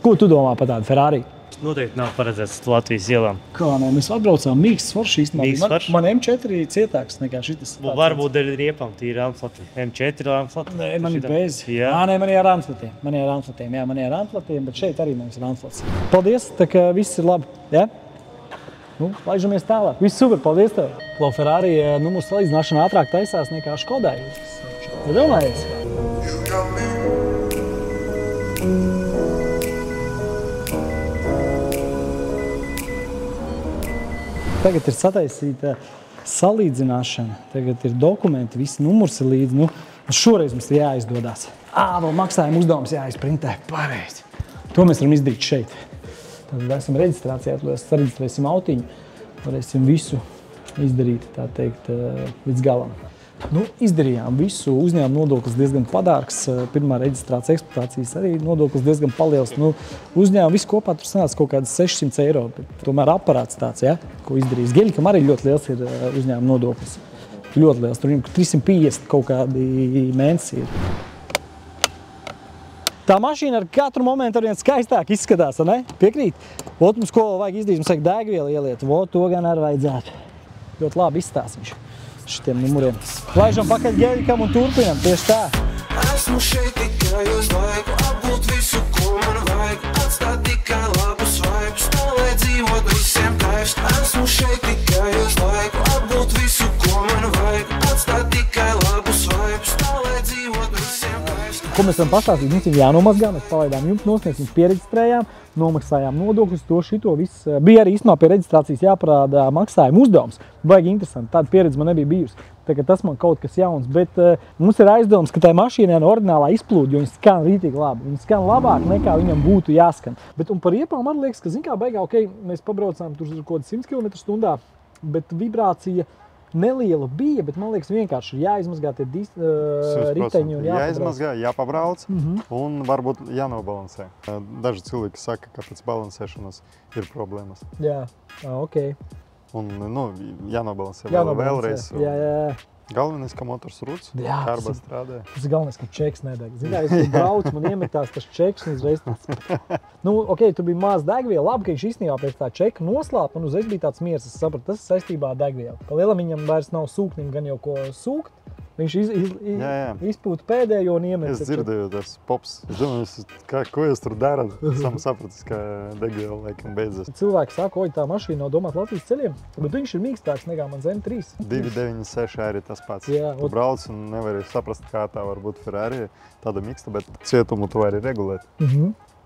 S1: Ko tu domā par tādu Ferrari?
S8: Noteikti nav paredzēts Latvijas ielām.
S1: Kā ne, mēs atbraucām mīksts forši īstenībā.
S8: Mīksts forši?
S1: Man M4 cietāks nekā šitas.
S8: Varbūt dēļ riepām tīri rāmflati. M4 rāmflati.
S1: Nē, man ir bez.
S8: Jā.
S1: Nē, man ir ar rāmflatiem. Man ir ar rāmflatiem, bet šeit arī mums ir rāmflats. Paldies, tā kā viss ir labi. Ja? Nu, laižamies tālāk. Viss super, paldies tev. Klau Ferrari numuru salīdzināšana ātrāk taisās nekā Škodai. Domājies? Tagad ir sataisīta salīdzināšana. Tagad ir dokumenti, visi numurs ir līdzi. Nu, šoreiz mums ir jāizdodās. Vēl maksājuma uzdevums jāizprintē. Pareizi. To mēs varam izdarīt šeit. Tad esam reģistrācijā, sareģistrēsim autiņu, varēsim visu izdarīt, tā teikt, līdz galam. Nu, izdarījām visu, uzņēmuma nodoklis diezgan padārgs, pirmā reģistrācija eksploatācijas arī nodoklis diezgan paliels. Nu, uzņēmuma visu kopā tur sanāca kaut kādas 600 eiro, bet tomēr aparāts tāds, ja, ko izdarījis. Geļikam arī ļoti liels ir uzņēmuma nodoklis. Ļoti liels, tur 350 kaut kādi mēnesi ir. Tā mašīna ar katru momentu arvien skaistāk izskatās, ne? Piekrīt? Ot, mums ko vajag izdarīt, mums vajag degvielu ieliet. Ot, to gan arī vajadzētu. Ļoti labi izstās viņš šitiem numuriem. Laižam pakaļ Geļikam un turpinam, tieši tā.
S9: Esmu šeit tikai uz laiku, apgūt visu, ko man vajag. Atstāt tikai labus vibes, tā lai dzīvot visiem kaifs. Esmu šeit tikai uz laiku, apgūt visu, ko man vajag. Atstāt tikai labus vibes, tā lai dzīvot visiem kaifs.
S1: Ko mēs varam pastāstīt? Mums ir jānomazgā, mēs palaidām jumtu nost, mēs viņus piereģistrējām, nomaksājām nodokļus, to šito viss. Bija arī īstenībā pie reģistrācijas jāparāda maksājuma uzdevums. Baigi interesanti, tāda pieredze man nebija bijusi. Tagad tas man kaut kas jauns, bet mums ir aizdoms, ka tai mašīnai no oriģinālā izplūda, jo viņi skan rītīgi labi. Viņi skan labāk nekā viņam būtu jāskan. Bet un par riepām man liekas, ka, zin kā, baigā, ok, mēs pabraucām tur kaut 100 km/h, bet vibrācija neliela bija, bet man liekas vienkārši ir jāizmazgā tie riteņi un jāpabrauc.
S2: Jāizmazgā, jāpabrauc un varbūt jānobalansē. Daži cilvēki saka, ka pēc balansēšanas ir problēmas.
S1: Jā, ok.
S2: Un, nu, jānobalansē vēlreiz.
S1: Jā.
S2: Galvenais, ka motors rūc, karba strādē.
S1: Tas ir galvenais, ka čeks nedeg. Zini, kā es braucu, man iemetās tas čeks un uzreiz tāds. Nu, ok, tur bija maz degviela. Labi, ka viņš īstenībā pēc tā čeka noslāpa un uzreiz bija tāds miers. Es sapratu, tas ir saistībā ar degvielu. Pa lielam viņam vairs nav sūknim gan jau ko sūkt. Viņš izpūta pēdējo un iemet.
S2: Es dzirdēju tas pops. Es domāju, ko jūs tur darat? Esam sapratis, ka degviela laikam beidzas.
S1: Cilvēki saka, oj, tā mašīna nav domāta Latvijas ceļiem, bet viņš ir mīkstāks nekā mans M3.
S2: 296 arī tas pats.
S1: Jā,
S2: tu brauc un nevari saprast, kā tā var būt Ferrari, tāda miksta, bet cietumu tu vari regulēt.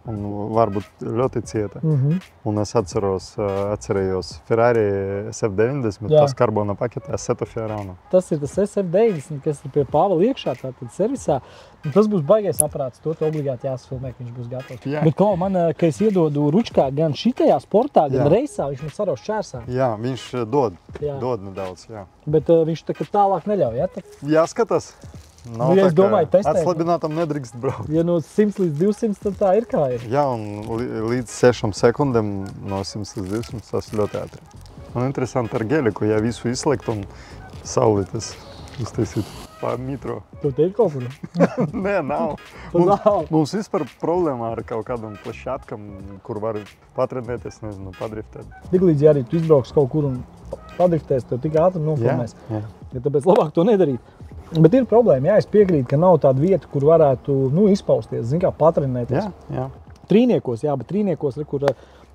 S2: Un varbūt ļoti cieta. Un es atcerējos Ferrari SF90, tas karbona paketē Assetto Fiorano.
S1: Tas ir tas SF90, kas ir pie Pāvela iekšā, tātad servisā. Un tas būs baigais aparāts, to obligāti jāsfilmē, ka viņš būs gatavs.
S2: Jā.
S1: Bet kā man, ka es iedodu ručkā gan šitajā sportā, gan reisā, viņš man saros čērsā.
S2: Jā, viņš dod nedaudz, jā.
S1: Bet viņš tālāk neļauj, ja?
S2: Jāskatās.
S1: Nu, ja es domāju, testēt.
S2: Atslabinātam nedrīkst braukt.
S1: Ja no 100 līdz 200, tad tā ir kā ir.
S2: Jā, un līdz 6 sekundēm no 100 līdz 200 tas ļoti ātri. Un interesanti ar Geliku, ja visu izslēgt un saulītes uztaisīt pa mitro.
S1: Tu te ir kaut kur?
S2: Nē, nav. Mums vispār problēma ar kaut kādam plašātkam, kur var patrenēties, nezinu, padriftēt.
S1: Tik līdz, ja arī tu izbrauks kaut kur un padriftēs, tev tik ātri nofilmēs.
S2: Jā.
S1: Ja tāpēc labāk to nedarīt. Bet ir problēma, jā, es piekrītu, ka nav tāda vieta, kur varētu, izpausties, zin kā, patrenēties.
S2: Jā.
S1: Trīniekos, jā, bet trīniekos, kur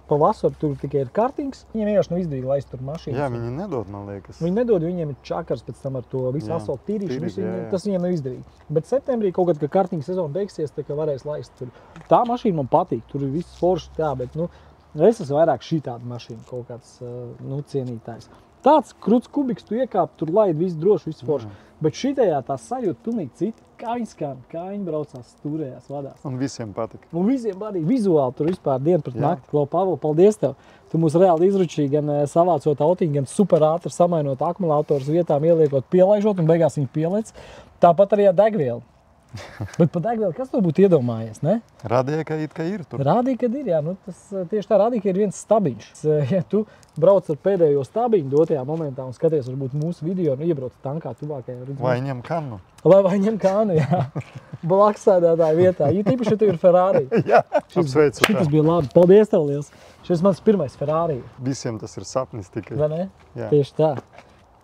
S1: pa vasaru tur tikai ir kartings, viņiem vienkārši nav izdevīgi laist tur mašīnas.
S2: Jā, viņi nedod, man liekas.
S1: Viņi nedod, viņiem ir čakars pēc tam ar to visu asfaltu tīrīšanu, tas viņiem nav izdevīgi. Bet septembrī kaut kad, kad kartinga sezona beigsies, tā kā varēs laist tur. Tā mašīna man patīk, tur ir viss forši, tā, bet, es esmu vairāk šī tāda mašīna, kaut kāds, cienītājs. Tāds kruts kubiks, tu iekāp, tur laid visu droši, visu forši. Bet šitajā tā sajūta pilnīgi cita. Kā viņi skan, kā viņi braucās, stūrējās, vadās.
S2: Un visiem patika.
S1: Un visiem arī vizuāli tur vispār dienu pret nakti. Klau, Pavel, paldies tev. Tu mūs reāli izručīji gan savācot autiņu, gan super ātri samainot akumulators vietām, ieliekot, pielaižot un beigās viņi pielēc. Tāpat arī ar degvielu. Bet pa degvielu, kas to būtu iedomājies, ne?
S2: Rādīja, ka ir tur.
S1: Rādīja, ka ir, jā. Nu, tas tieši tā rādīja, ka ir viens stabiņš. Ja tu brauc ar pēdējo stabiņu dotajā momentā un skaties varbūt mūsu video, nu iebrauc tankā tuvākajā.
S2: Vai ņem kannu.
S1: Vai ņem kānu, jā. Blaksēdētāju vietā. Ja tīpaši, ja tu ir Ferrari.
S2: Jā, apsveicu.
S1: Šitas bija labi. Paldies tev liels. Šis mans pirmais Ferrari.
S2: Visiem tas ir sapnis tikai.
S1: Vai ne?
S2: Jā.
S1: Tieši tā.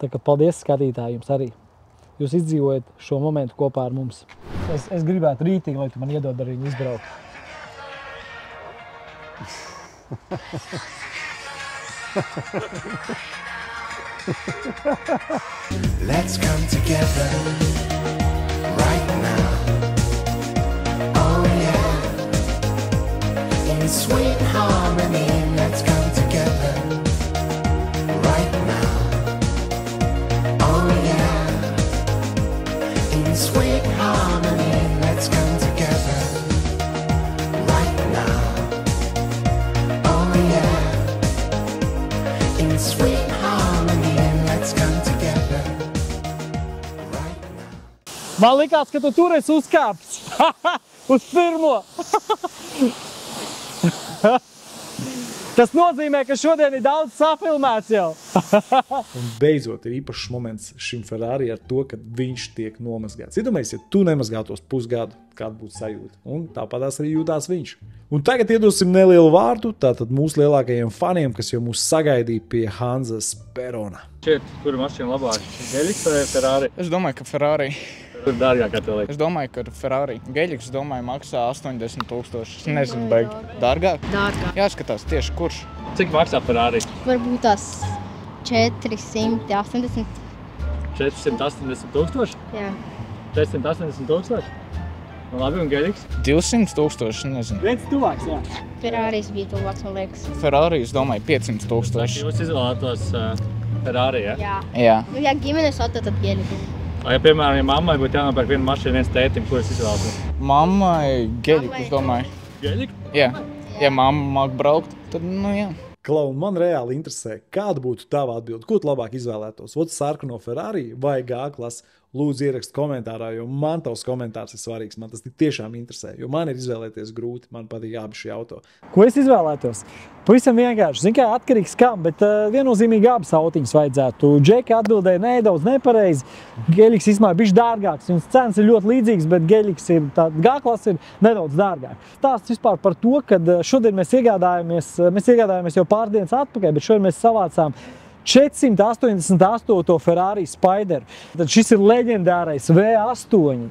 S1: Tā kā paldies skatītāji jums arī. Jūs izdzīvojat šo momentu kopā ar mums. Es gribētu rītīgi, lai tu man iedod ar viņu izbraukt.
S9: Let's come together right now. Oh yeah. In sweet harmony, let's come together right now. Oh yeah. In sweet harmony, let's come together right now. Oh yeah. In sweet harmony, let's come together right now.
S1: Man likās, ka tu tur esi uzkāpts. Uz pirmo. Tas nozīmē, ka šodien ir daudz safilmēts jau.
S5: Un beidzot ir īpašs moments šim Ferrari ar to, kad viņš tiek nomazgāts. Iedomājies, ja tu nemazgātos pusgadu, kāda būtu sajūta. Un tāpatās arī jūtās viņš. Un tagad iedosim nelielu vārdu tātad mūsu lielākajiem faniem, kas jau mūs sagaidīja pie Hanzas Perona.
S3: Šeit, kur mašīna labāk? Geļiks vai Ferrari?
S10: Es domāju, ka Ferrari.
S3: Kur dārgāk, kā tev liekas?
S10: Es domāju, ka Ferrari. Geļiks, domāju, maksā 80 000. Es nezinu, baigi. Dārgāk?
S11: Dārgāk.
S10: Jāskatās tieši kurš.
S3: Cik maksā Ferrari?
S11: Varbūt tās 480.
S3: 480 000?
S11: Jā.
S3: 480 000? Nu, labi, un Geļiks?
S10: 200 000, nezinu.
S1: Viens tuvāks, jā.
S11: Ferraris bija tuvāks, man liekas.
S10: Ferrari, es domāju, 500 000.
S3: Jūs izvēlētos Ferrari, ja?
S11: Jā.
S10: Jā.
S11: Nu, ja ģimenes auto, tad Geļiku.
S3: Vai, ja, piemēram, ja mammai būtu jānopērk viena mašīna, viens tētim, kuras izvēlētos?
S10: Mammai Geļiku, es domāju.
S3: Geļiku?
S10: Jā. Ja mamma māk braukt, tad, nu jā.
S5: Klau, man reāli interesē, kāda būtu tava atbilde? Ko tu labāk izvēlētos? Vot sarkano Ferrari vai G-klases? Lūdzu, ierakst komentārā, jo man tavs komentārs ir svarīgs. Man tas tiešām interesē, jo man ir izvēlēties grūti. Man patīk abi šie auto.
S1: Ko es izvēlētos? Pavisam vienkārši. Zin kā, atkarīgs kam, bet viennozīmīgi abas autiņas vajadzētu. Džeka atbildēja nedaudz nepareizi. Geļiks īstenībā bišķi dārgāks. Viņas cenas ir ļoti līdzīgas, bet Geļiks ir G-klase ir nedaudz dārgāk. Stāsts vispār par to, ka šodien mēs iegādājāmies jau pārdienas atpakaļ, bet šodien mēs savācām 488. Ferrari Spider. Tad šis ir leģendārais V8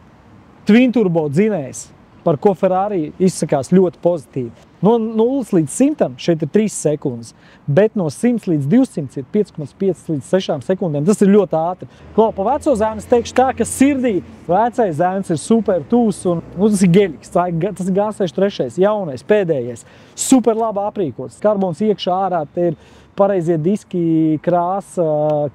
S1: twin turbo dzinējs, par ko Ferrari izsakās ļoti pozitīvi. No 0 līdz 100 šeit ir 3 sekundes, bet no 100 līdz 200 ir 5,5 līdz 6 sekundēm. Tas ir ļoti ātri. Klau, pa veco zēnu es teikšu tā, ka sirdī vecais zēns ir super tūs un tas ir Geļiks. Tas ir G63, jaunais, pēdējais. Super labi aprīkots. Karbons iekšā ārā, te ir pareizie diski, krāsa,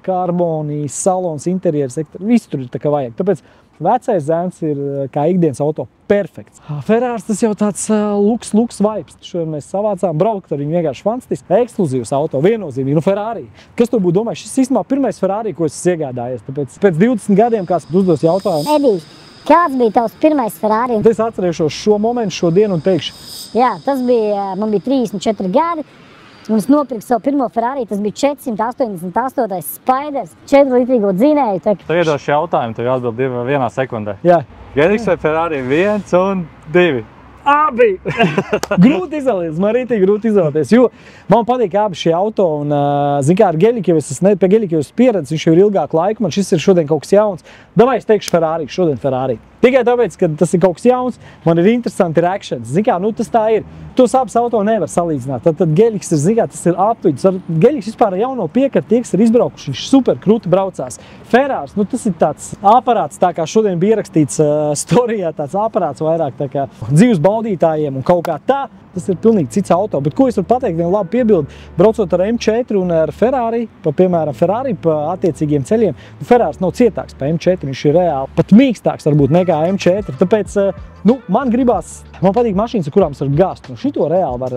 S1: karboni, salons, interjeras, viss tur ir tā kā vajag. Tāpēc vecais zēns ir kā ikdienas auto perfekts. Ferrari tas jau tāds luks vibes. Šodien mēs savācām, braukt ar viņu vienkārši fantastiski. Ekskluzīvs auto, viennozīmīgi, nu Ferrari. Kas tu būtu domājis? Šis īstenībā pirmais Ferrari, ko es iegādājies. Tāpēc pēc 20 gadiem kāds uzdos jautājumu.
S12: Edij, kāds bija tavs pirmais Ferrari?
S1: Es atcerēšos šo momentu, šo dienu un teikšu.
S12: Jā, man bija 34 gadi. Un es nopirku savu pirmo Ferrari, tas bija 488. Spiders, 4-litrīgo dzinēju.
S3: Tev iedošu jautājumu, tev jāatbild vienā sekundē.
S1: Jā.
S3: Geļiks vai Ferrari 1 un 2?
S1: Abi! Grūti izvēlēties, man rītīgi grūti izvēlēties, jo man patīk abi šie auto un, zin kā, ar Geļiku, pie Geļiku jau es pieredzu, viņš jau ir ilgāku laiku, man šis ir šodien kaut kas jauns. Davai, es teikšu Ferrari, šodien Ferrari. Tikai tāpēc, ka tas ir kaut kas jauns, man ir interesanti reakcijas. Zin kā, nu tas tā ir. Tos abas auto nevar salīdzināt. Tad Geļiks ir, zin kā, tas ir apvidus. Geļiks vispār jauno piekar, tie, kas ir izbraukuši, viņš super krūti braucās. Ferrari, nu tas ir tāds aparāts, tā kā šodien bija ierakstīts storijā, tāds aparāts vairāk tā kā dzīves baudītājiem un kaut kā tā. Tas ir pilnīgi cits auto, bet ko es varu pateikt, vienu labu piebildi, braucot ar M4 un ar Ferrari, piemēram, Ferrari pa attiecīgiem ceļiem, Ferrari nav cietāks pa M4, viņš ir reāli pat mīkstāks varbūt nekā M4, tāpēc, nu, man patīk mašīnas, ar kurām es varu gāzt, nu, šito reāli var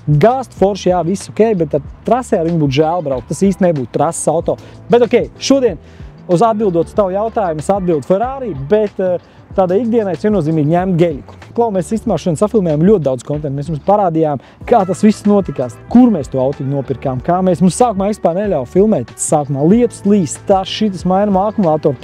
S1: gāzt, forši, jā, viss ok, bet ar trasē ar viņu būtu žēl braukt, tas īsti nebūtu trases auto, bet ok, šodien, uz atbildot uz tavu jautājumu, es atbildu Ferrari, bet tādai ikdienai viennozīmīgi ņemt geļiku. Klau, mēs īstenībā šodien safilmējām ļoti daudz kontentu. Mēs jums parādījām, kā tas viss notikās, kur mēs to autiņu nopirkām, kā mēs mums sākumā vispār neļauj filmēt. Sākumā lietus līst, tas šitas mainam akumulātoru.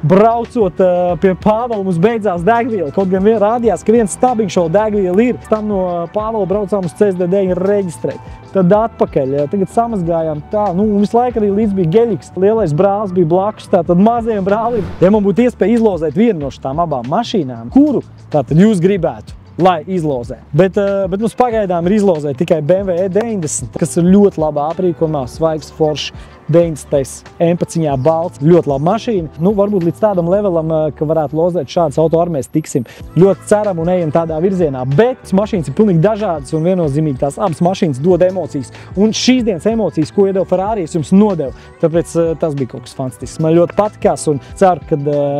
S1: Braucot pie Pāvela mums beidzās degviela. Kaut gan rādījās, ka viens stabiņš vēl degviela ir. Tam no Pāvela braucām uz CSDD reģistrēt. Tad atpakaļ, tagad samazgājām tā, un visu laiku arī līdz bija geļiks. Lielais brālis bija blakus, tātad mazajiem brālim. Ja man būtu iespēja izlozēt vienu no šitām abām mašīnām, kuru tātad jūs gribētu, lai izlozē. Bet mums pagaidām ir izlozēt tikai BMW E90, kas ir ļoti labā aprīkojumā, svaigs, foršs, 90. M-paciņā balts, ļoti laba mašīna. Varbūt līdz tādam levelam, ka varētu lozēt šādas auto ar mēs tiksim. Ļoti ceram un ejam tādā virzienā, bet mašīnas ir pilnīgi dažādas un viennozīmīgi tās abas mašīnas dod emocijas. Un šīs dienas emocijas, ko iedeva Ferrari, es jums nodevu. Tāpēc tas bija kaut kas fantastisks. Man ļoti patikās un ceru, ka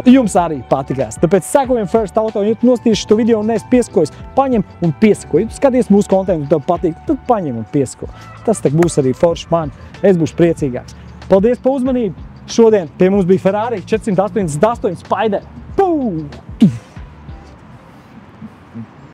S1: jums arī patikās. Tāpēc sekojam First Auto, ja tu nostīši šo video un neesi piesakojis, paņem un piesako. Ja tu skaties mūsu kontentu un tev patīk, tad paņem un piesako. Tas tak būs arī forši man. Es būšu priecīgāks. Paldies par uzmanību! Šodien pie mums bija Ferrari 488 Spider. Pū!